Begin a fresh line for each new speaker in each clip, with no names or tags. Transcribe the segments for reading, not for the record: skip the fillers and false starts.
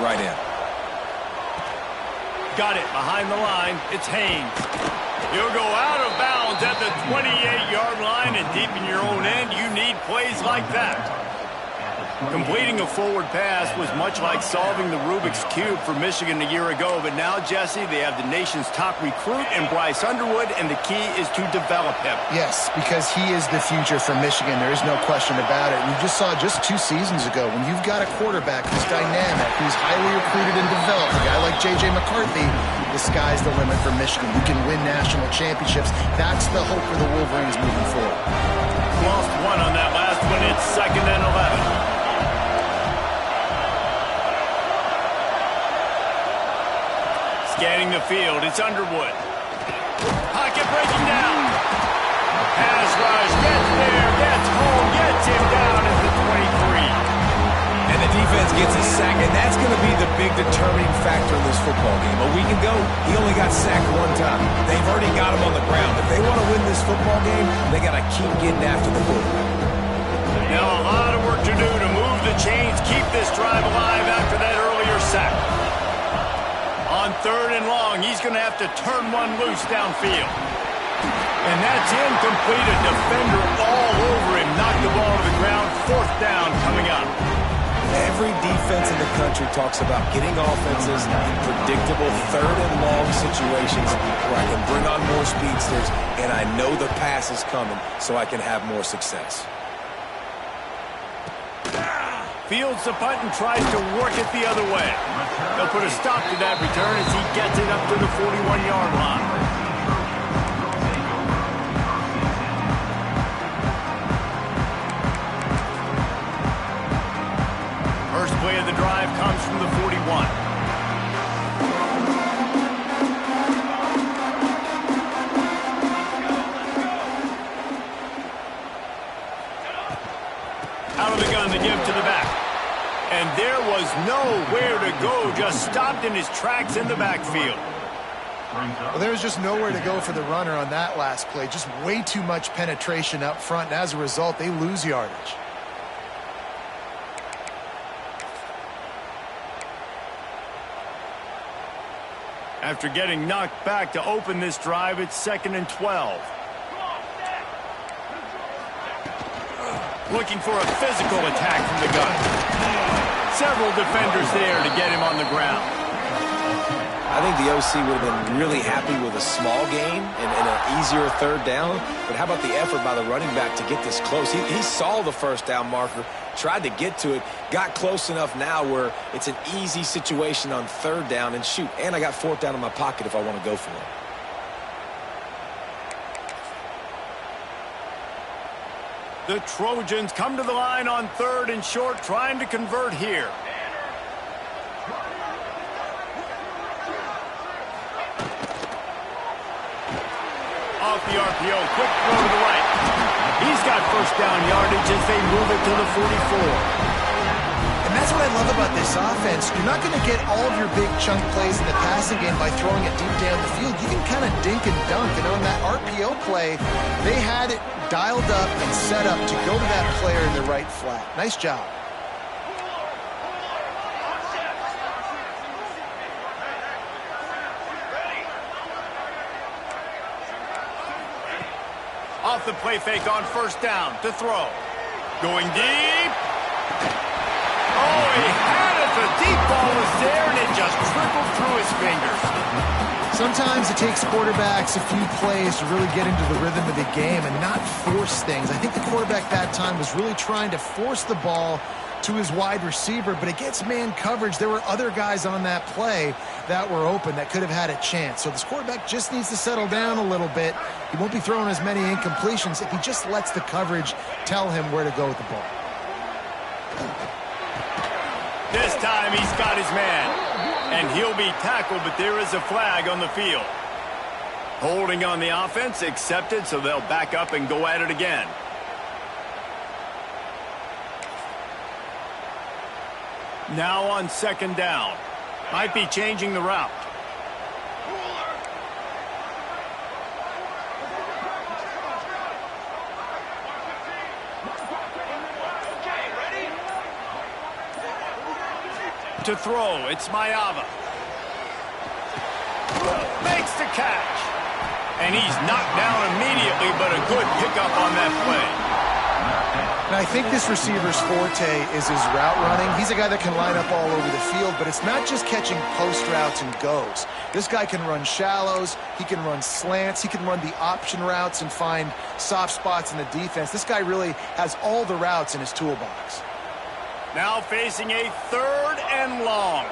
right in.
Got it behind the line. It's Haynes. He'll go out of bounds at the 28-yard line, and deep in your own end, you need plays like that. Completing a forward pass was much like solving the Rubik's Cube for Michigan a year ago, but now, Jesse, they have the nation's top recruit in Bryce Underwood, and the key is to develop him.
Yes, because he is the future for Michigan. There is no question about it. We just saw just 2 seasons ago, when you've got a quarterback who's dynamic, who's highly recruited and developed, a guy like J.J. McCarthy, the sky's the limit for Michigan. You can win national championships. That's the hope for the Wolverines moving forward.
Lost one on that last one. It's 2nd and 11. Scanning the field, it's Underwood. Pocket breaking down. Pass rush, gets there, gets home, gets him down at the 23.
And the defense gets a sack, and that's going to be the big determining factor in this football game. A week ago, he only got sacked 1 time. They've already got him on the ground. If they want to win this football game, they got to keep getting after the quarterback.
Now a lot of work to do to move the chains, keep this drive alive after that earlier sack. On 3rd and long, he's going to have to turn one loose downfield. And that's incomplete. A defender all over him. Knocked the ball to the ground. 4th down coming up.
Every defense in the country talks about getting offenses in predictable 3rd and long situations where I can bring on more speedsters, and I know the pass is coming, so I can have more success.
Fields the punt and tries to work it the other way. They'll put a stop to that return as he gets it up to the 41-yard line. First play of the drive comes from the 41. Out of the gun to give to the back. And there was nowhere to go, just stopped in his tracks in the backfield.
Well, there was just nowhere to go for the runner on that last play. Just way too much penetration up front, and as a result, they lose yardage.
After getting knocked back to open this drive, it's 2nd and 12. Looking for a physical attack from the gun. Several defenders there to get him on the ground.
I think the OC would have been really happy with a small gain and an easier 3rd down. But how about the effort by the running back to get this close? He saw the 1st down marker, tried to get to it, got close enough now where it's an easy situation on 3rd down. And shoot, and I got 4th down in my pocket if I want to go for it.
The Trojans come to the line on 3rd and short, trying to convert here. Off the RPO, quick throw to the right. He's got 1st down yardage as they move it to the 44.
And that's what I love about this offense. You're not going to get all of your big chunk plays in the passing game by throwing it deep down the field. You can kind of dink and dunk. And on that RPO play, they had it dialed up and set up to go to that player in the right flat. Nice job.
Off the play fake on 1st down to throw. Going deep. Oh, he had it. The deep ball was there, and it just trickled through his fingers.
Sometimes it takes quarterbacks a few plays to really get into the rhythm of the game and not force things. I think the quarterback that time was really trying to force the ball to his wide receiver, but against man coverage, there were other guys on that play that were open that could have had a chance. So this quarterback just needs to settle down a little bit. He won't be throwing as many incompletions if he just lets the coverage tell him where to go with the ball.
This time he's got his man, and he'll be tackled, but there is a flag on the field. Holding on the offense, accepted, so they'll back up and go at it again. Now on 2nd down. Might be changing the route. to throw. It's Ncaa. Makes the catch. And he's knocked down immediately, but a good pickup on that play.
And I think this receiver's forte is his route running. He's a guy that can line up all over the field, but it's not just catching post routes and goes. This guy can run shallows, he can run slants, he can run the option routes and find soft spots in the defense. This guy really has all the routes in his toolbox.
Now facing a 3rd and long.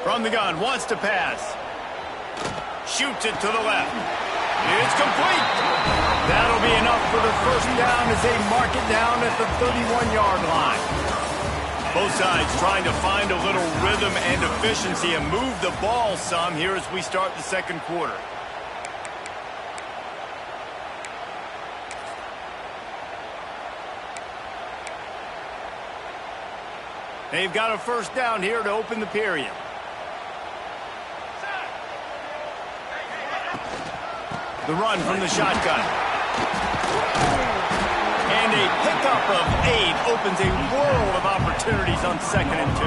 From the gun, wants to pass. Shoots it to the left. It's complete. That'll be enough for the first down as they mark it down at the 31-yard line. Both sides trying to find a little rhythm and efficiency and move the ball some here as we start the second quarter. They've got a first down here to open the period. The run from the shotgun. And a pickup of 8 opens a world of opportunities on 2nd and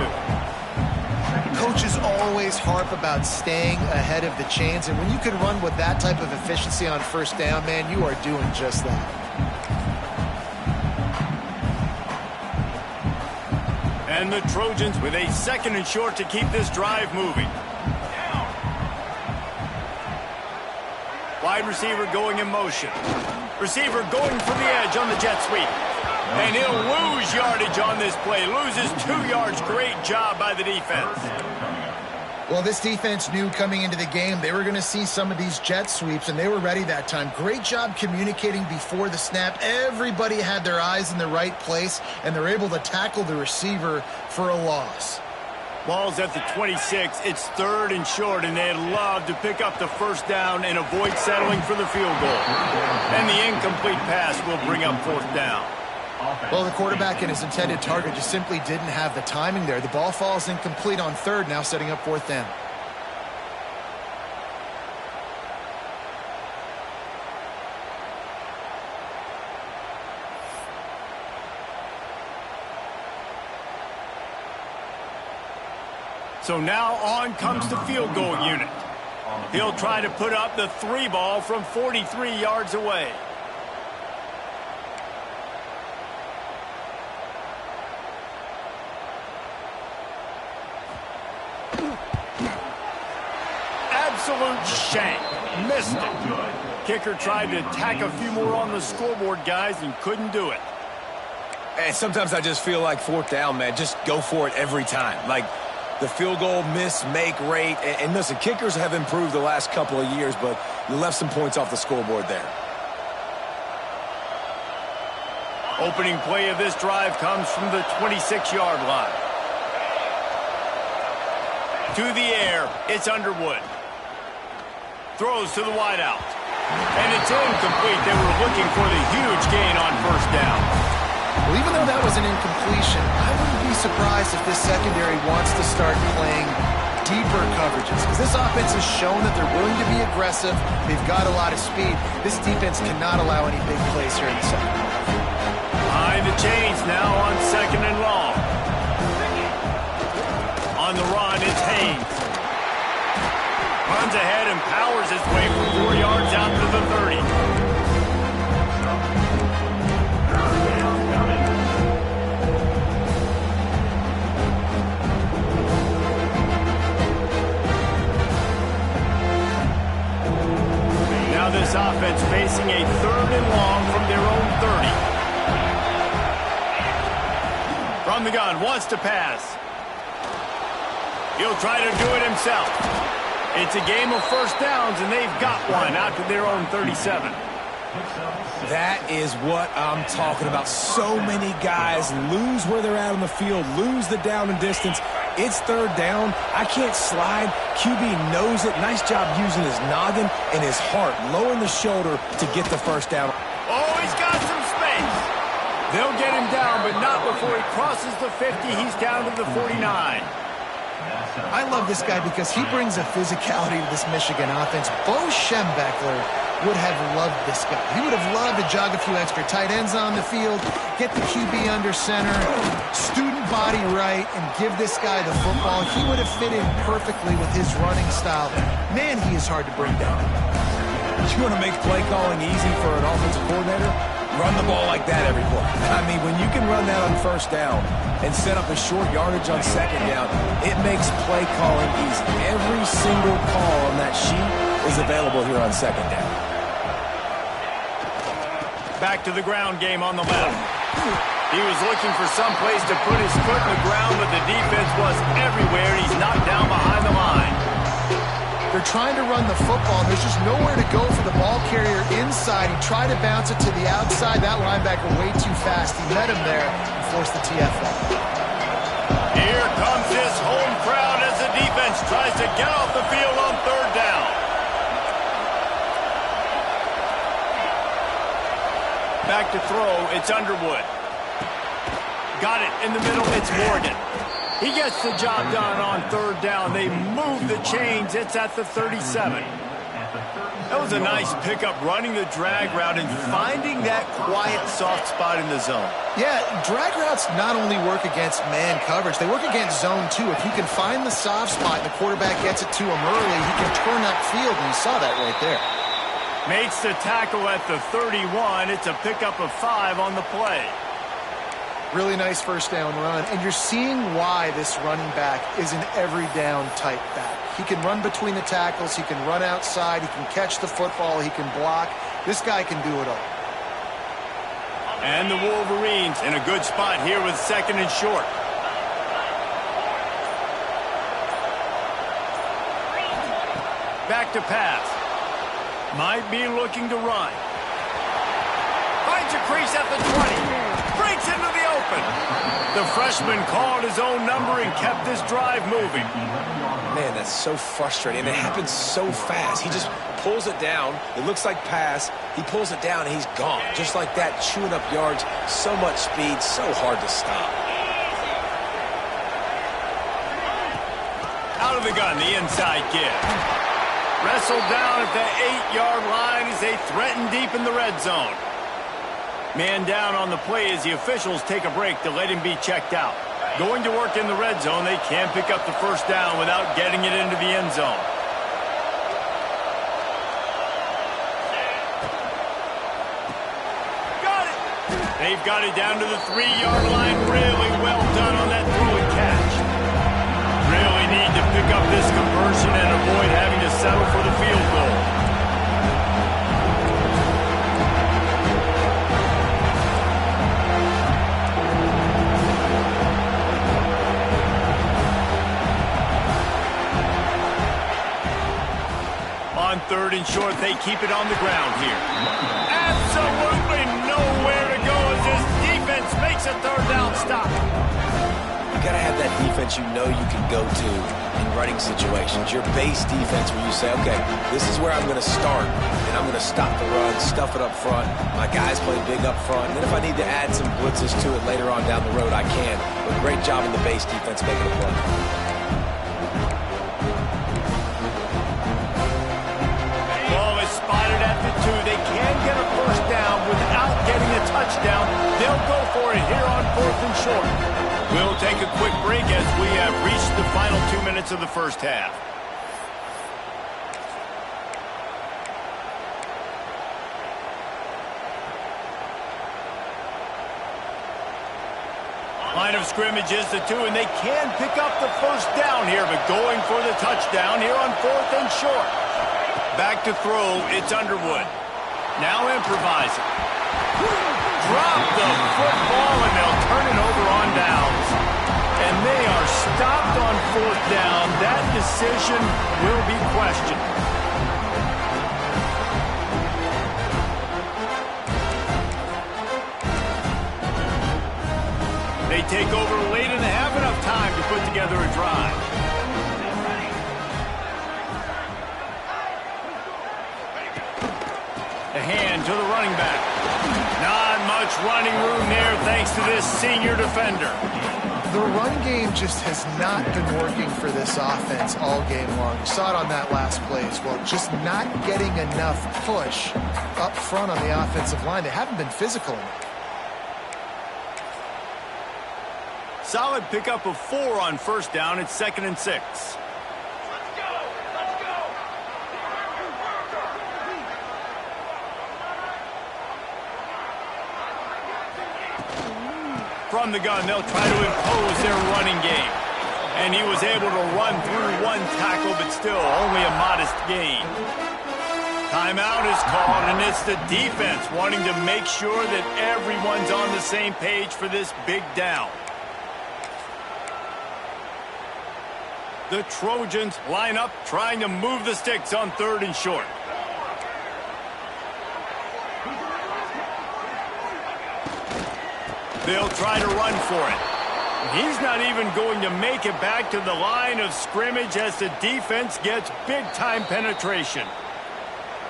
2.
Coaches always harp about staying ahead of the chains, and when you can run with that type of efficiency on first down, man, you are doing just that.
And the Trojans with a 2nd and short to keep this drive moving. Wide receiver going in motion. Receiver going for the edge on the jet sweep. And he'll lose yardage on this play. Loses 2 yards. Great job by the defense.
Well, this defense knew coming into the game they were going to see some of these jet sweeps, and they were ready that time. Great job communicating before the snap. Everybody had their eyes in the right place, and they're able to tackle the receiver for a loss.
Ball's at the 26. It's 3rd and short, and they'd love to pick up the first down and avoid settling for the field goal. And the incomplete pass will bring up 4th down.
Well, the quarterback and his intended target just simply didn't have the timing there. The ball falls incomplete on 3rd, now setting up 4th down.
So now on comes the field goal unit. He'll try to put up the 3 ball from 43 yards away. Absolute shank. Missed it. Kicker tried to tack a few more on the scoreboard, guys, and couldn't do it.
And sometimes I just feel like 4th down, man. Just go for it every time. Like, the field goal miss-make rate. And listen, kickers have improved the last couple of years, but you left some points off the scoreboard there.
Opening play of this drive comes from the 26-yard line. To the air, it's Underwood. Throws to the wideout. And it's incomplete. They were looking for the huge gain on first down.
Well, even though that was an incompletion, I wouldn't be surprised if this secondary wants to start playing deeper coverages, because this offense has shown that they're willing to be aggressive. They've got a lot of speed. This defense cannot allow any big plays here in the second half.
Behind the chains now on 2nd and long. On the run, it's Haynes. Runs ahead and powers his way for 4 yards out to the 30. Now this offense facing a 3rd and long from their own 30. From the gun, wants to pass. He'll try to do it himself. It's a game of first downs, and they've got one out to their own 37.
That is what I'm talking about. So many guys lose where they're at on the field, lose the down and distance. It's 3rd down. I can't slide. QB knows it. Nice job using his noggin and his heart, lowering the shoulder to get the first down.
Oh, he's got some space. They'll get him down, but not before he crosses the 50. He's down to the 49.
I love this guy because he brings a physicality to this Michigan offense. Bo Schembechler would have loved this guy. He would have loved to jog a few extra tight ends on the field, get the QB under center, student body right, and give this guy the football. He would have fit in perfectly with his running style. Man, he is hard to bring down.
You want to make play calling easy for an offensive coordinator? Run the ball like that every play. I mean, when you can run that on first down and set up a short yardage on second down, it makes play calling easy. Every single call on that sheet is available here on second down.
Back to the ground game on the left. He was looking for some place to put his foot in the ground, but the defense was everywhere, and he's knocked down behind the line.
They're trying to run the football, and there's just nowhere to go for the ball carrier inside. He tried to bounce it to the outside. That linebacker way too fast. He met him there and forced the TFL.
Here comes this home crowd as the defense tries to get off the field on third down. Back to throw, it's Underwood. Got it in the middle, it's Morgan. He gets the job done on third down. They move the chains. It's at the 37. That was a nice pickup, running the drag route and finding that quiet, soft spot in the zone.
Yeah, drag routes not only work against man coverage, they work against zone too. If you can find the soft spot and the quarterback gets it to him early, he can turn that field, and you saw that right there.
Makes the tackle at the 31. It's a pickup of 5 on the play.
Really nice first down run, and you're seeing why this running back is an every down type back. He can run between the tackles, he can run outside, he can catch the football, he can block. This guy can do it all.
And the Wolverines in a good spot here with second and short. Back to pass. Might be looking to run. Finds a crease at the 20. Breaks into the open. The freshman called his own number and kept this drive moving.
Man, that's so frustrating. And it happens so fast. He just pulls it down. It looks like pass. He pulls it down, and he's gone. Just like that, chewing up yards. So much speed, so hard to stop.
Out of the gun, the inside give. Wrestled down at the 8-yard line as they threaten deep in the red zone. Man down on the play as the officials take a break to let him be checked out. Going to work in the red zone, they can't pick up the first down without getting it into the end zone. Got it! They've got it down to the 3-yard line. Really well done on that throw and catch. Really need to pick up this conversion and avoid having to settle for the field goal. On third and short, they keep it on the ground here. Absolutely nowhere to go as this defense makes a third down stop.
You got to have that defense you know you can go to in running situations. Your base defense where you say, okay, this is where I'm going to start, and I'm going to stop the run, stuff it up front. My guys play big up front. And then if I need to add some blitzes to it later on down the road, I can. But great job in the base defense making a play.
Spotted at the 2. They can get a first down without getting a touchdown. They'll go for it here on fourth and short. We'll take a quick break as we have reached the final 2 minutes of the first half. Line of scrimmage is the 2, and they can pick up the first down here, but going for the touchdown here on fourth and short. Back to throw, it's Underwood. Now improvising. Drop the football, and they'll turn it over on downs. And they are stopped on fourth down. That decision will be questioned. They take over late and have enough time to put together a drive. The hand to the running back. Not much running room there thanks to this senior defender.
The run game just has not been working for this offense all game long. You saw it on that last play as well. Just not getting enough push up front on the offensive line. They haven't been physical enough.
Solid pickup of 4 on first down. It's 2nd and 6. From the gun, they'll try to impose their running game. And he was able to run through 1 tackle, but still only a modest gain. Timeout is called, and it's the defense wanting to make sure that everyone's on the same page for this big down. The Trojans line up, trying to move the sticks on 3rd and short. They'll try to run for it. He's not even going to make it back to the line of scrimmage as the defense gets big-time penetration.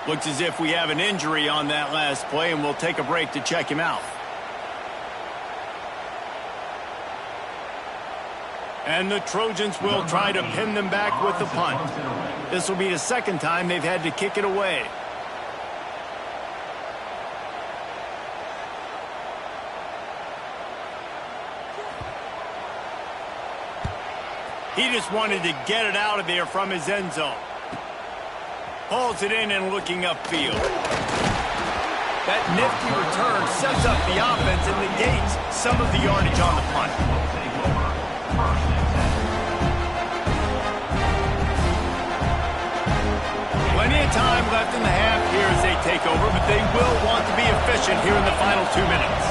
Looks as if we have an injury on that last play, and we'll take a break to check him out. And the Trojans will try to pin them back with the punt. This will be the 2nd time they've had to kick it away. He just wanted to get it out of there from his end zone. Pulls it in and looking upfield. That nifty return sets up the offense and negates some of the yardage on the punt. Plenty of time left in the half here as they take over, but they will want to be efficient here in the final 2 minutes.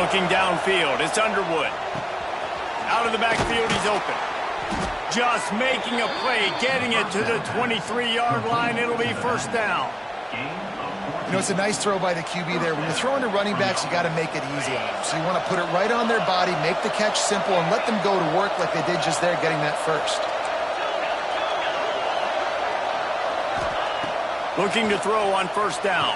Looking downfield, it's Underwood. Out of the backfield, he's open. Just making a play, getting it to the 23-yard line. It'll be first down.
You know, it's a nice throw by the QB there. When you're throwing to running backs, you got to make it easy on them. So you want to put it right on their body, make the catch simple, and let them go to work like they did just there, getting that first.
Looking to throw on first down.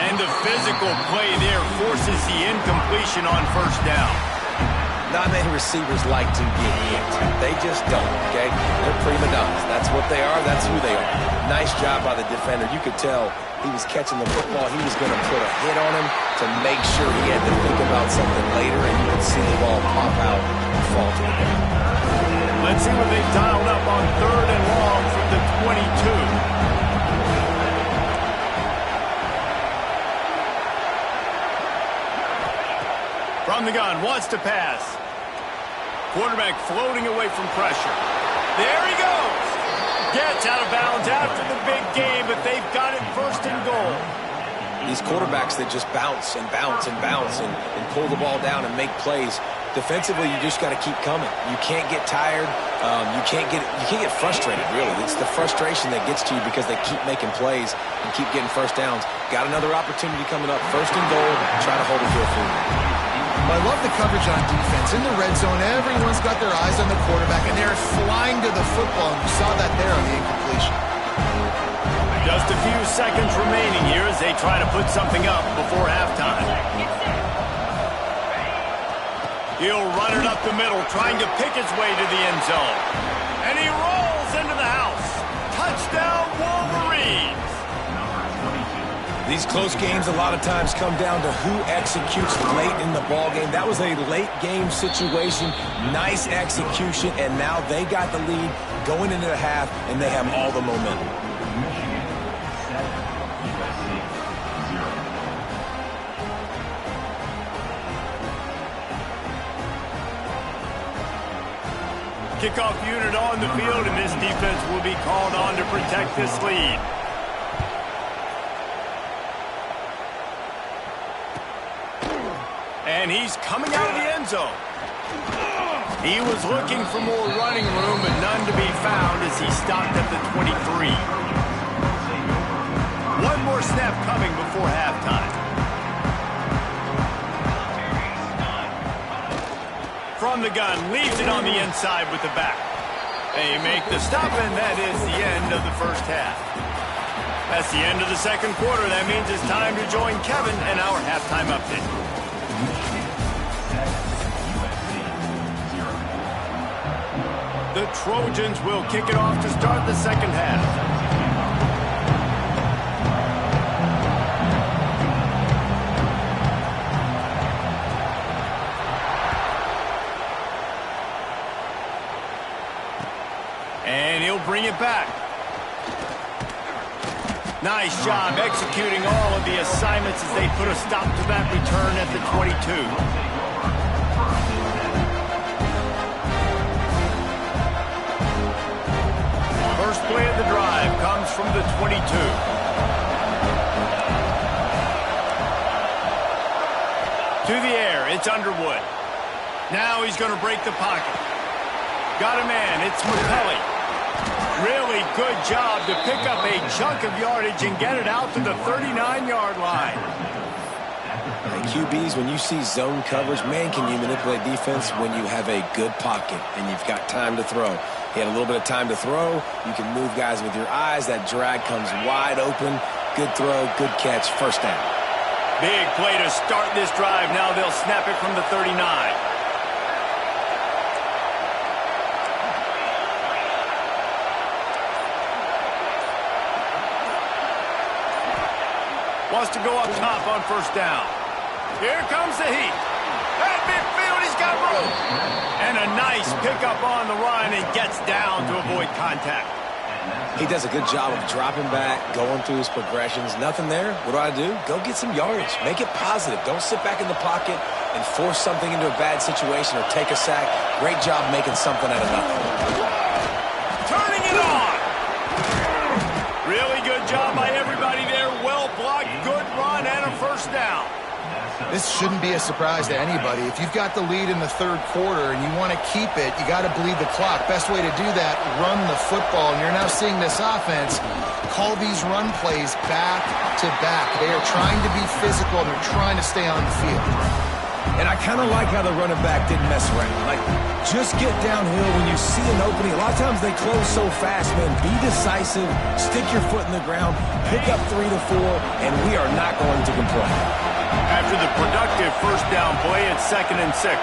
And the physical play there forces the incompletion on first down.
Not many receivers like to get hit. They just don't, okay? They're prima donnas. That's what they are. That's who they are. Nice job by the defender. You could tell he was catching the football. He was going to put a hit on him to make sure he had to think about something later, and you could see the ball pop out and fall to the ground.
Let's see what they've dialed up on 3rd and long from the 22. From the gun, wants to pass. Quarterback floating away from pressure. There he goes. Gets out of bounds after the big game, but they've got it 1st and goal.
These quarterbacks that just bounce and bounce and bounce and pull the ball down and make plays. Defensively, you just got to keep coming. You can't get tired. You can't get frustrated, really. It's the frustration that gets to you because they keep making plays and keep getting first downs. Got another opportunity coming up. 1st and goal. Try to hold it to a field.
I love the coverage on defense. In the red zone, everyone's got their eyes on the quarterback, and they're flying to the football, and you saw that there on the incompletion.
Just a few seconds remaining here as they try to put something up before halftime. He'll run it up the middle, trying to pick his way to the end zone. And he rolls into the house. Touchdown, Wolverines!
These close games a lot of times come down to who executes late in the ball game. That was a late game situation. Nice execution, and now they got the lead going into the half, and they have all the momentum.
Kickoff unit on the field, and this defense will be called on to protect this lead. And he's coming out of the end zone. He was looking for more running room, but none to be found as he stopped at the 23. One more snap coming before halftime. From the gun, leaves it on the inside with the back. They make the stop, and that is the end of the first half. That's the end of the second quarter. That means it's time to join Kevin and our halftime update. The Trojans will kick it off to start the second half. And he'll bring it back. Nice job executing all of the assignments as they put a stop to that return at the 22. First play of the drive comes from the 22. To the air, it's Underwood. Now he's going to break the pocket. Got a man, it's McCulley. Really good job to pick up a chunk of yardage and get it out to the 39-yard line.
And QBs, when you see zone coverage, man, can you manipulate defense when you have a good pocket and you've got time to throw. He had a little bit of time to throw. You can move guys with your eyes. That drag comes wide open. Good throw, good catch, first down.
Big play to start this drive. Now they'll snap it from the 39. Wants to go up top on first down. Here comes the heat. At midfield, he's got room. And a nice pickup on the run and gets down to avoid contact.
He does a good job of dropping back, going through his progressions. Nothing there. What do? Go get some yardage. Make it positive. Don't sit back in the pocket and force something into a bad situation or take a sack. Great job making something out of nothing.
Turning it on. Really good job by everybody there. Well blocked, good run, and a first down.
This shouldn't be a surprise to anybody. If you've got the lead in the third quarter and you want to keep it, you got to bleed the clock. Best way to do that, run the football. And you're now seeing this offense call these run plays back to back. They are trying to be physical and they're trying to stay on the field.
And I kind of like how the running back didn't mess around. Like, just get downhill when you see an opening. A lot of times they close so fast, man. Be decisive, stick your foot in the ground, pick up 3 to 4, and we are not going to complain.
After the productive first down play, it's 2nd and 6.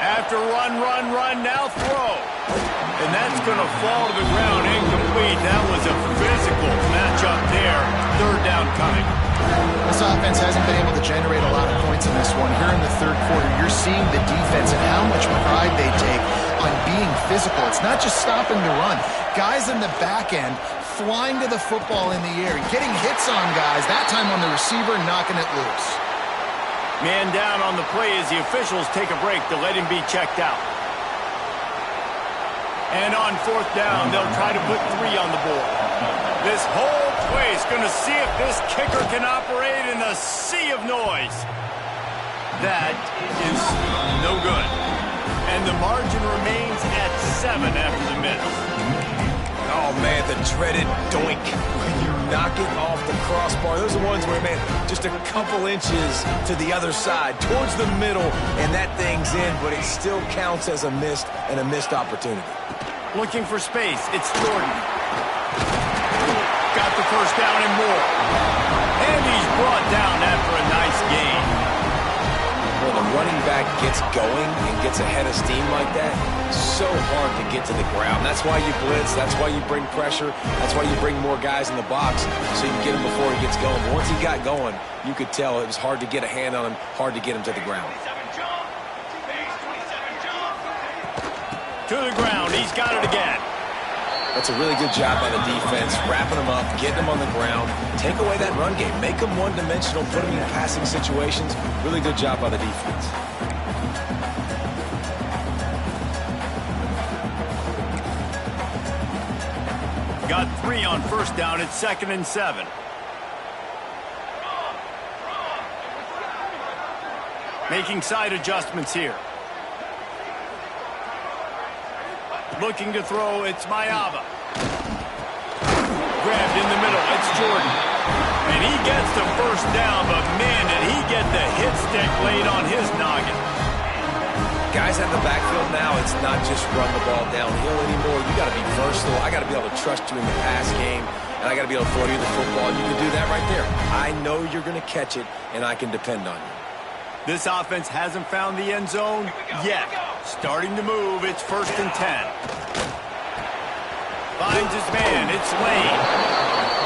After run, now throw. And that's going to fall to the ground incomplete. That was a physical matchup there. Third down coming.
This offense hasn't been able to generate a lot of points in this one. Here in the third quarter, you're seeing the defense and how much pride they take on being physical. It's not just stopping the run. Guys in the back end flying to the football in the air, getting hits on guys, that time on the receiver, knocking it loose.
Man down on the play as the officials take a break to let him be checked out. And on fourth down, they'll try to put 3 on the board. This whole place going to see if this kicker can operate in a sea of noise. That is no good. And the margin remains at 7 after the miss.
Oh, man, the dreaded doink when you knock it off the crossbar. Those are ones where, man, just a couple inches to the other side, towards the middle, and that thing's in, but it still counts as a missed opportunity.
Looking for space. It's Jordan. Got the first down and more. And he's brought down after a nice gain.
When the running back gets going and gets ahead of steam like that, so hard to get to the ground. That's why you blitz. That's why you bring pressure. That's why you bring more guys in the box so you can get him before he gets going. But once he got going, you could tell it was hard to get a hand on him, hard to get him to the ground.
To the ground. He's got it again.
That's a really good job by the defense, wrapping them up, getting them on the ground. Take away that run game. Make them one-dimensional, put them in passing situations. Really good job by the defense.
Got 3 on first down. It's 2nd and 7. Making side adjustments here. Looking to throw, it's Mayava. Grabbed in the middle, it's Jordan. And he gets the first down, but man, did he get the hit stick laid on his noggin.
Guys at the backfield now, it's not just run the ball downhill anymore. You got to be versatile. I got to be able to trust you in the pass game, and I got to be able to throw you the football. You can do that right there. I know you're going to catch it, and I can depend on you.
This offense hasn't found the end zone yet. Starting to move. It's 1st and 10. Finds his man. It's Lane.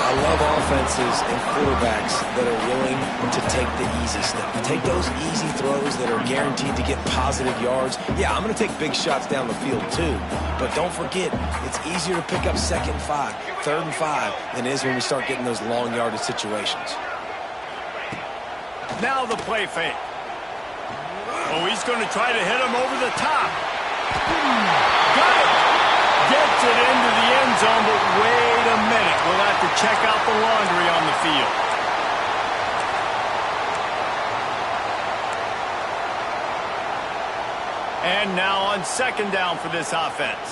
I love offenses and quarterbacks that are willing to take the easy stuff. Take those easy throws that are guaranteed to get positive yards. Yeah, I'm going to take big shots down the field too. But don't forget, it's easier to pick up 2nd and 5, 3rd and 5 than it is when we start getting those long yardage situations.
Now the play fake. Oh, he's going to try to hit him over the top. Got it. Gets it into the end zone, but wait a minute. We'll have to check out the laundry on the field. And now on 2nd down for this offense.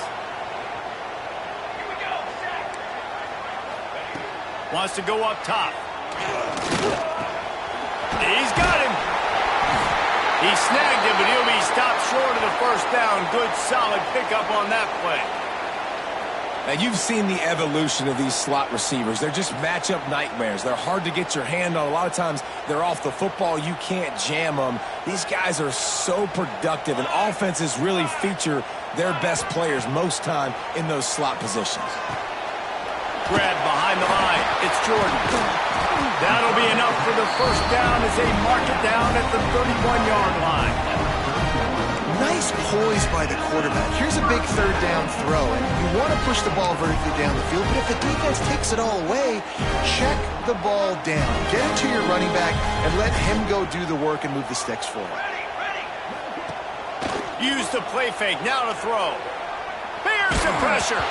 Wants to go up top. He's got him. He snagged him, but he'll be stopped short of the 1st down. Good, solid pickup on that play.
Now, you've seen the evolution of these slot receivers. They're just matchup nightmares. They're hard to get your hand on. A lot of times, they're off the football. You can't jam them. These guys are so productive, and offenses really feature their best players most time in those slot positions.
Grab behind the line. It's Jordan. That'll be enough for the 1st down as they mark it down at the 31-yard line.
Nice poise by the quarterback. Here's a big 3rd down throw, and you want to push the ball vertically down the field, but if the defense takes it all away, check the ball down. Get it to your running back and let him go do the work and move the sticks for it.
Use the play fake. Now to throw. Bears the pressure.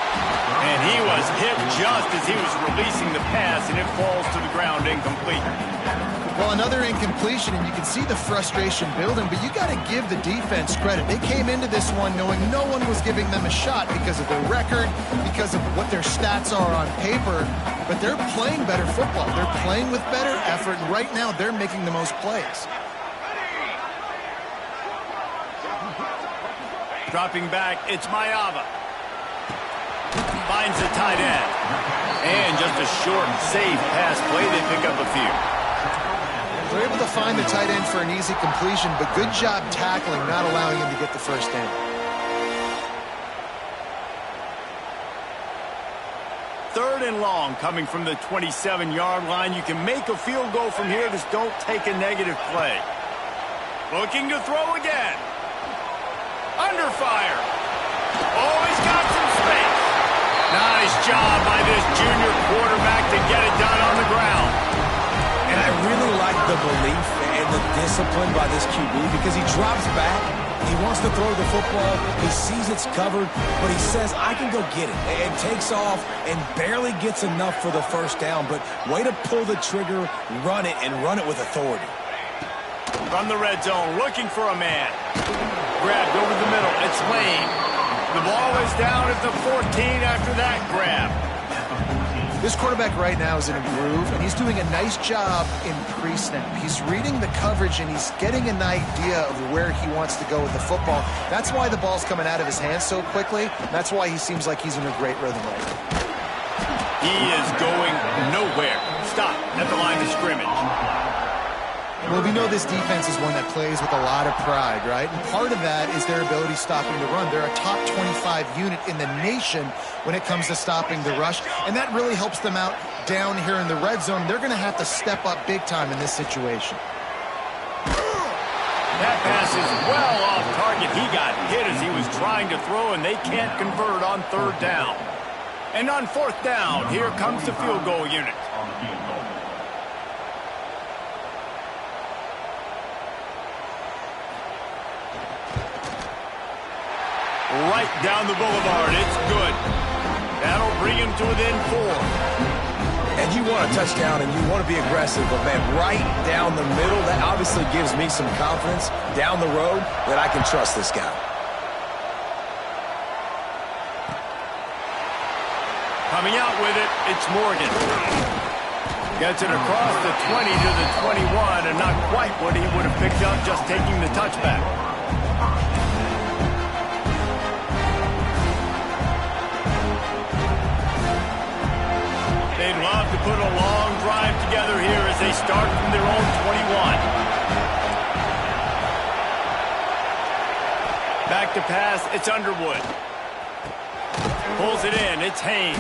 And he was hit just as he was releasing the pass, and it falls to the ground incomplete.
Well, another incompletion, and you can see the frustration building, but you got to give the defense credit. They came into this one knowing no one was giving them a shot because of their record, because of what their stats are on paper, but they're playing better football. They're playing with better effort, and right now they're making the most plays.
Dropping back, it's Ncaa. Finds the tight end. And just a short, safe pass play. They pick up a few.
They're able to find the tight end for an easy completion, but good job tackling, not allowing him to get the 1st down.
Third and long coming from the 27-yard line. You can make a field goal from here. Just don't take a negative play. Looking to throw again. Under fire. Oh, he's got some space. Nice job by this junior quarterback to get it done on the ground.
And I really like the belief and the discipline by this QB because he drops back. He wants to throw the football. He sees it's covered, but he says, I can go get it. And takes off and barely gets enough for the 1st down. But way to pull the trigger, run it, and run it with authority.
From the red zone, looking for a man. Grabbed over the middle. It's Lane. The ball is down at the 14 after that grab.
This quarterback right now is in a groove, and he's doing a nice job in pre-snap. He's reading the coverage, and he's getting an idea of where he wants to go with the football. That's why the ball's coming out of his hands so quickly. That's why he seems like he's in a great rhythm right now.
He is going nowhere. Stop at the line of scrimmage.
Well, we know this defense is one that plays with a lot of pride, right? And part of that is their ability stopping the run. They're a top 25 unit in the nation when it comes to stopping the rush, and that really helps them out down here in the red zone. They're going to have to step up big time in this situation.
That pass is well off target. He got hit as he was trying to throw, and they can't convert on 3rd down. And on 4th down, here comes the field goal unit. Right down the boulevard. It's good. That'll bring him to within 4.
And you want a touchdown and you want to be aggressive, but man, right down the middle, that obviously gives me some confidence down the road that I can trust this guy.
Coming out with it, it's Morgan. Gets it across the 20 to the 21, and not quite what he would have picked up just taking the touchback. They'd love to put a long drive together here as they start from their own 21. Back to pass, it's Underwood. Pulls it in, it's Haynes.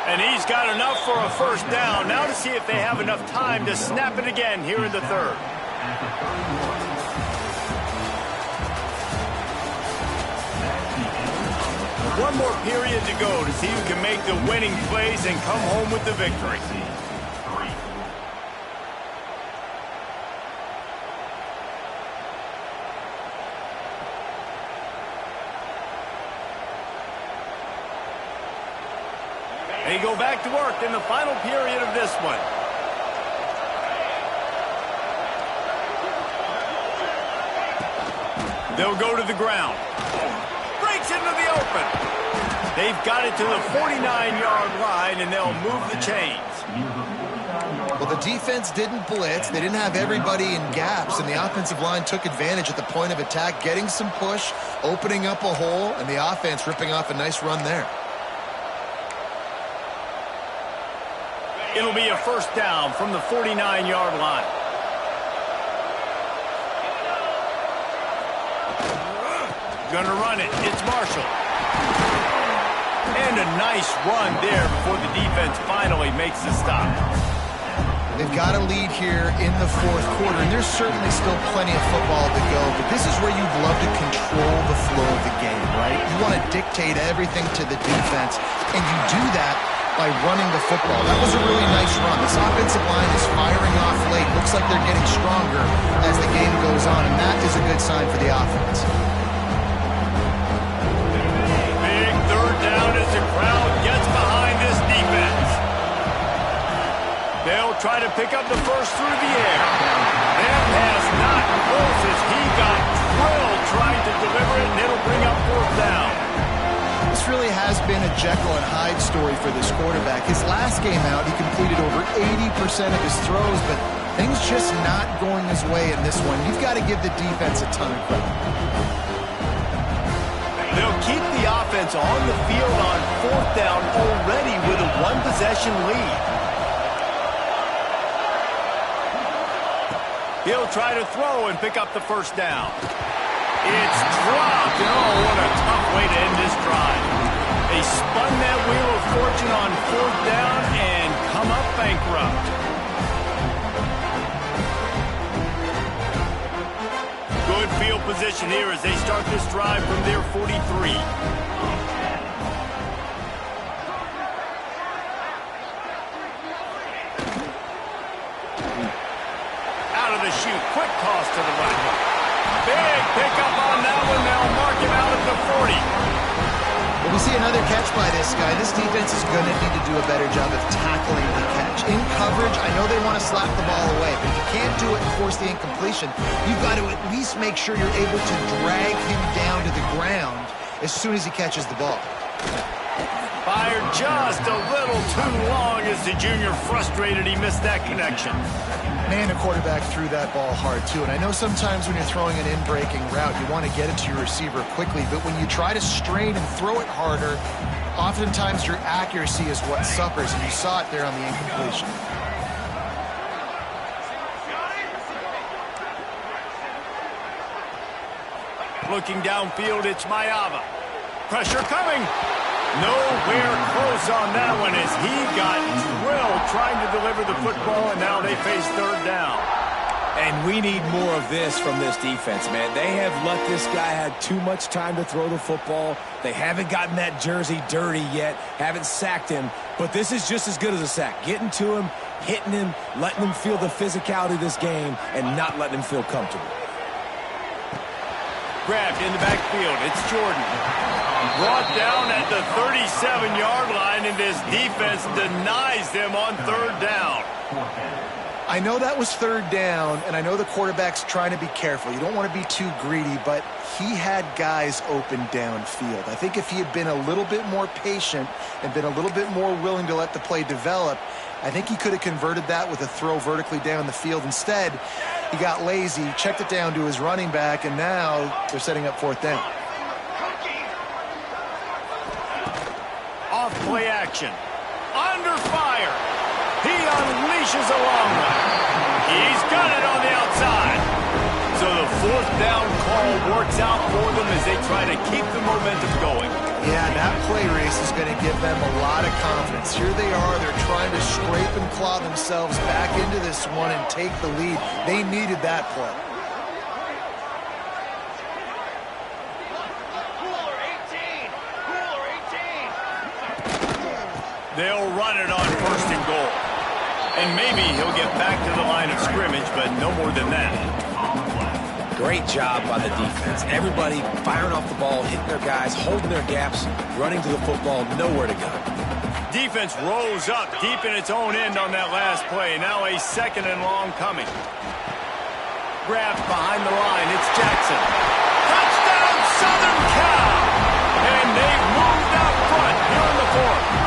And he's got enough for a first down. Now to see if they have enough time to snap it again here in the third. One more period to go to see who can make the winning plays and come home with the victory. They go back to work in the final period of this one. They'll go to the ground. Breaks into the open. They've got it to the 49-yard line, and they'll move the chains.
Well, the defense didn't blitz. They didn't have everybody in gaps, and the offensive line took advantage at the point of attack, getting some push, opening up a hole, and the offense ripping off a nice run there.
It'll be a first down from the 49-yard line. Gonna run it. It's Marshall. And a nice run there before the defense finally makes the stop.
They've got a lead here in the fourth quarter, and there's certainly still plenty of football to go, but this is where you'd love to control the flow of the game, right? You want to dictate everything to the defense, and you do that by running the football. That was a really nice run. This offensive line is firing off late. Looks like they're getting stronger as the game goes on, and that is a good sign for the offense.
Big third down as the crowd gets behind this defense. They'll try to pick up the first through the air. That pass not close as he got drilled trying to deliver it, and it'll bring up fourth down.
This really has been a Jekyll and Hyde story for this quarterback. His last game out, he completed over 80% of his throws, but things just not going his way in this one. You've got to give the defense a ton of credit.
They'll keep the offense on the field on fourth down already with a one-possession lead. He'll try to throw and pick up the first down. It's dropped. Oh, what a tough way to end this drive. They spun that wheel of fortune on fourth down and come up bankrupt. Good field position here as they start this drive from their 43. Out of the chute, quick toss to the right. Big pickup on that one. They'll mark him out at the 40.
Well, we see another catch by this guy. This defense is going to need to do a better job of tackling the catch. In coverage, I know they want to slap the ball away, but if you can't do it and force the incompletion, you've got to at least make sure you're able to drag him down to the ground as soon as he catches the ball.
Fired just a little too long as the junior frustrated he missed that connection.
Man, the quarterback threw that ball hard, too. And I know sometimes when you're throwing an in-breaking route, you want to get it to your receiver quickly. But when you try to strain and throw it harder, oftentimes your accuracy is what suffers. And you saw it there on the incompletion.
Looking downfield, it's Ncaa. Pressure coming. Nowhere close on that one as he got drilled trying to deliver the football, and now they face third down.
And we need more of this from this defense, man. They have let this guy have too much time to throw the football. They haven't gotten that jersey dirty yet, haven't sacked him, but this is just as good as a sack. Getting to him, hitting him, letting him feel the physicality of this game, and not letting him feel comfortable.
Grabbed in the backfield, it's Jordan. Brought down at the 37-yard line, and this defense denies them on third down.
I know that was third down, and I know the quarterback's trying to be careful. You don't want to be too greedy, but he had guys open downfield. I think if he had been a little bit more patient and been a little bit more willing to let the play develop, I think he could have converted that with a throw vertically down the field. Instead, he got lazy, checked it down to his running back, and now they're setting up fourth down.
Off play action. Under fire. He unleashes a long one. He's got it on the outside. So the fourth down call works out for them as they try to keep the momentum going.
Yeah, that play race is going to give them a lot of confidence. Here they are. They're trying to scrape and claw themselves back into this one and take the lead. They needed that play.
They'll run it on 1st and goal. And maybe he'll get back to the line of scrimmage, but no more than that.
Great job by the defense. Everybody firing off the ball, hitting their guys, holding their gaps, running to the football, nowhere to go.
Defense rose up deep in its own end on that last play. Now a 2nd and long coming. Grabbed behind the line. It's Jackson. Touchdown, Southern Cal! And they've moved out front here in the 4th.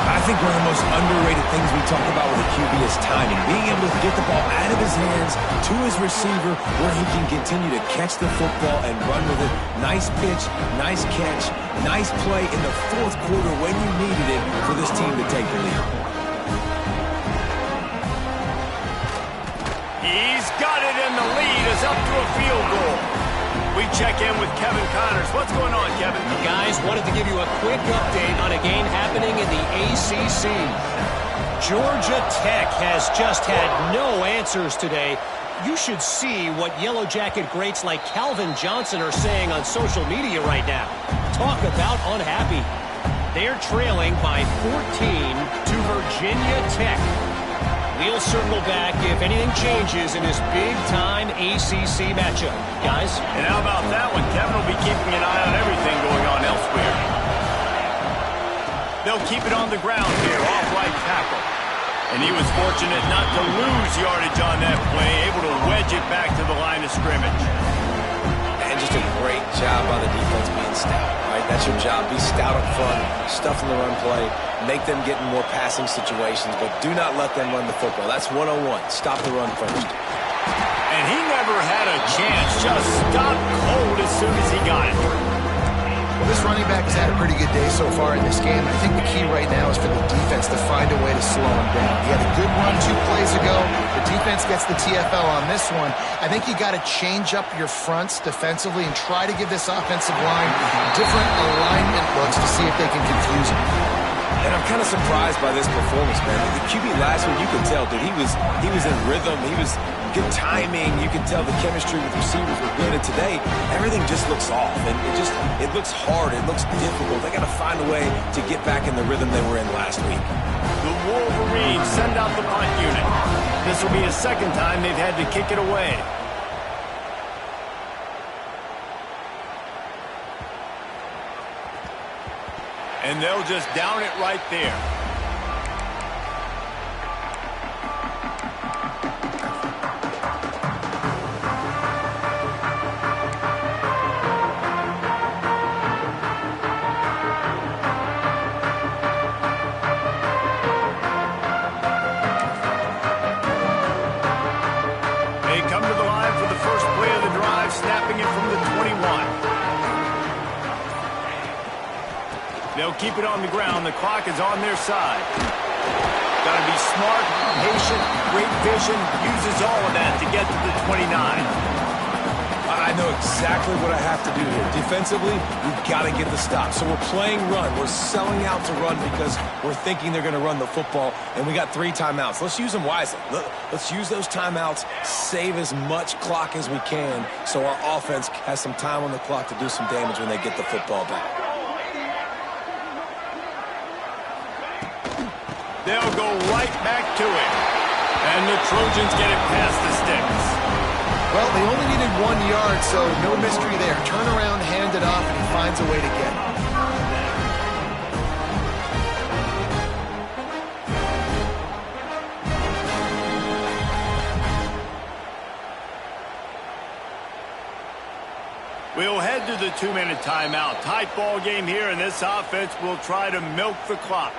I think one of the most underrated things we talk about with a QB is timing. Being able to get the ball out of his hands to his receiver where he can continue to catch the football and run with it. Nice pitch, nice catch, nice play in the 4th quarter when you needed it for this team to take the lead.
He's got it, and the lead is up to a field goal. We check in with Kevin Connors. What's going on, Kevin?
Guys, wanted to give you a quick update on a game happening in the ACC. Georgia Tech has just had no answers today. You should see what Yellow Jacket greats like Calvin Johnson are saying on social media right now. Talk about unhappy. They're trailing by 14 to Virginia Tech. We'll circle back if anything changes in this big-time ACC matchup. Guys?
And how about that one? Kevin will be keeping an eye on everything going on elsewhere. They'll keep it on the ground here, off right tackle. And he was fortunate not to lose yardage on that play, able to wedge it back to the line of scrimmage.
And just a great job by the defense being stout, right? That's your job. Be stout up front, stuff in the run play, make them get in more passing situations, but do not let them run the football. That's 101. Stop the run first.
And he never had a chance. Just stopped cold as soon as he got it.
Well, this running back has had a pretty good day so far in this game. I think the key right now is for the defense to find a way to slow him down. He had a good run 2 plays ago. The defense gets the TFL on this one. I think you got to change up your fronts defensively and try to give this offensive line different alignment looks to see if they can confuse him.
And I'm kind of surprised by this performance, man. The QB last week, you could tell, dude, he was in rhythm. He was good timing. You could tell the chemistry with receivers were good. And today, everything just looks off. And it looks hard. It looks difficult. They got to find a way to get back in the rhythm they were in last week.
The Wolverines send out the punt unit. This will be a 2nd time they've had to kick it away. And they'll just down it right there. They come to the line for the first play of the drive, snapping it from the 21. They'll keep it on the ground. The clock is on their side. Got to be smart, patient, great vision. Uses all of that to get to the 29.
I know exactly what I have to do here. Defensively, we've got to get the stop. So we're playing run. We're selling out to run because we're thinking they're going to run the football, and we got 3 timeouts. Let's use them wisely. Let's use those timeouts, save as much clock as we can so our offense has some time on the clock to do some damage when they get the football back.
They'll go right back to it. And the Trojans get it past the sticks.
Well, they only needed 1 yard, so no mystery there. Turn around, hand it off, and he finds a way to get it.
We'll head to the 2-minute timeout. Tight ball game here, and this offense will try to milk the clock.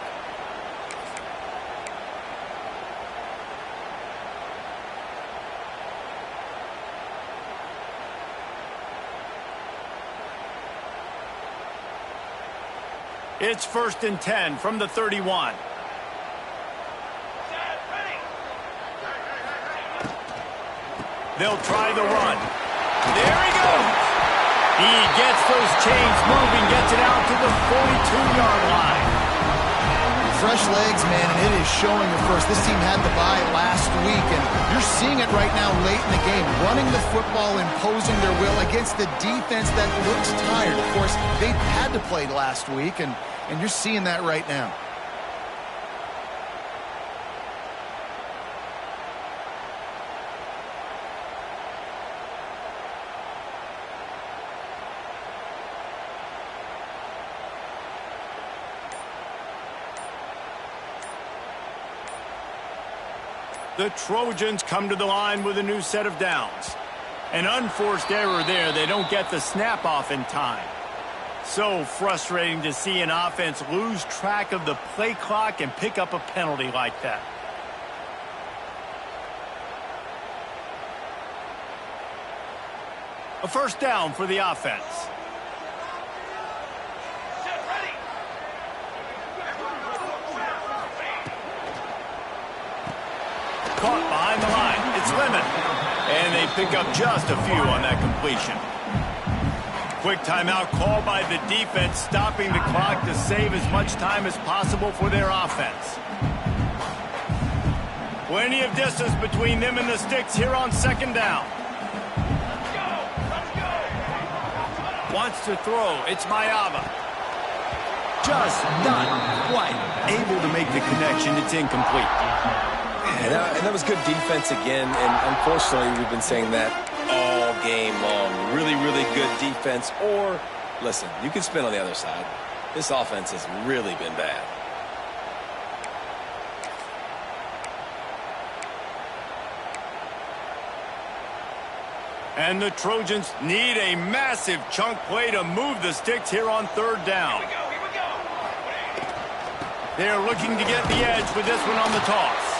It's 1st and 10 from the 31. They'll try the run. There he goes! He gets those chains moving, gets it out to the 42-yard line.
Fresh legs, man, and it is showing, of course. This team had the bye last week, and you're seeing it right now late in the game. Running the football, imposing their will against the defense that looks tired. Of course, they had to play last week, and you're seeing that right now.
The Trojans come to the line with a new set of downs. An unforced error there. They don't get the snap off in time. So frustrating to see an offense lose track of the play clock and pick up a penalty like that. A first down for the offense. Caught behind the line. It's Lemon. And they pick up just a few on that completion. Quick timeout called by the defense, stopping the clock to save as much time as possible for their offense. Plenty of distance between them and the sticks here on second down. Wants to throw. It's Mayava. Just not quite able to make the connection. It's incomplete.
And that was good defense again, and unfortunately we've been saying that all game long. Really, really good defense, or, listen, you can spin on the other side. This offense has really been bad.
And the Trojans need a massive chunk play to move the sticks here on third down.
Here we go.
They're looking to get the edge with this one on the toss.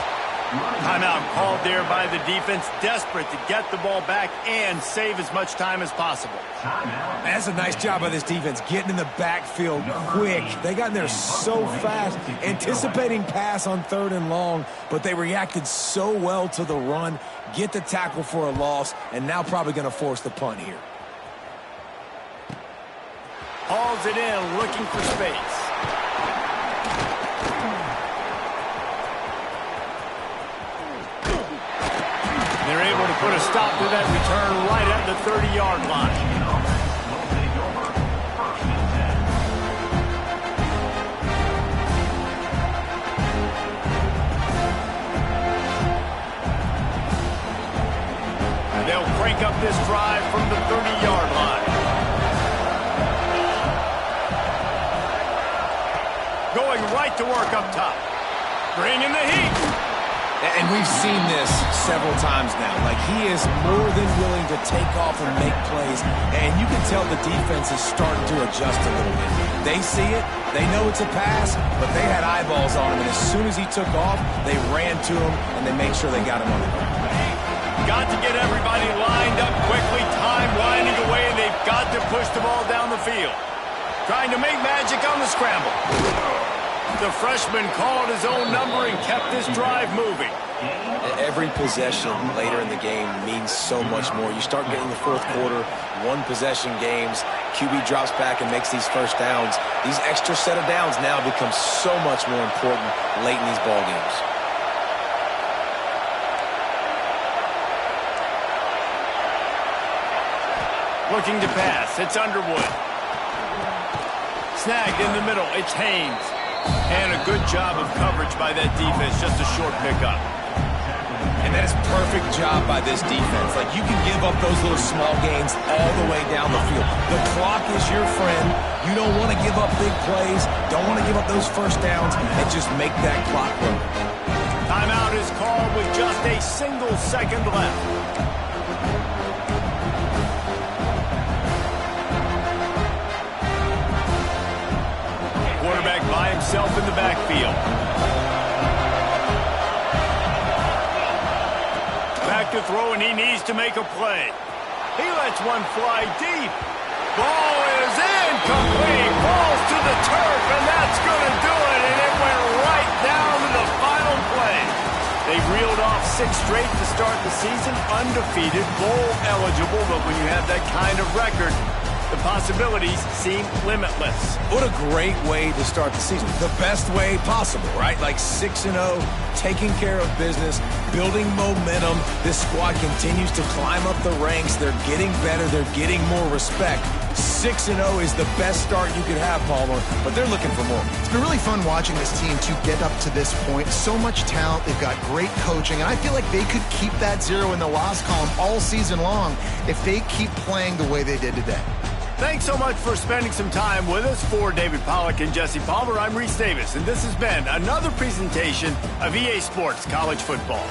Timeout called there by the defense, desperate to get the ball back and save as much time as possible.
That's a nice job by this defense, getting in the backfield quick. They got in there so fast, anticipating pass on third and long, but they reacted so well to the run, get the tackle for a loss, and now probably going to force the punt here.
Hauls it in, looking for space. They're able to put a stop to that return right at the 30-yard line. They'll crank up this drive from the 30-yard line. Going right to work up top. Bringing the heat.
And we've seen this several times now. Like, he is more than willing to take off and make plays. And you can tell the defense is starting to adjust a little bit. They see it. They know it's a pass, but they had eyeballs on him. And as soon as he took off, they ran to him, and they made sure they got him on the ground.
Got to get everybody lined up quickly. Time winding away, and they've got to push the ball down the field. Trying to make magic on the scramble. The freshman called his own number and kept this drive moving.
Every possession later in the game means so much more. You start getting the fourth quarter, one-possession games, QB drops back and makes these first downs. These extra set of downs now become so much more important late in these ball games.
Looking to pass. It's Underwood. Snagged in the middle. It's Haynes. And a good job of coverage by that defense. Just a short pickup.
And that is perfect job by this defense. Like, you can give up those little small gains all the way down the field. The clock is your friend. You don't want to give up big plays. Don't want to give up those first downs, and just make that clock run.
Timeout is called with just a single second left. Quarterback by himself in the backfield. Back to throw, and he needs to make a play. He lets one fly deep. Ball is incomplete. Falls to the turf, and that's going to do it. And it went right down to the final play. They reeled off 6 straight to start the season, undefeated, bowl eligible, but when you have that kind of record, the possibilities seem limitless.
What a great way to start the season. The best way possible, right? Like 6-0, taking care of business, building momentum. This squad continues to climb up the ranks. They're getting better. They're getting more respect. 6-0 is the best start you could have, Palmer, but they're looking for more.
It's been really fun watching this team to get up to this point. So much talent. They've got great coaching, and I feel like they could keep that 0 in the loss column all season long if they keep playing the way they did today.
Thanks so much for spending some time with us. For David Pollack and Jesse Palmer, I'm Reese Davis, and this has been another presentation of EA Sports College Football.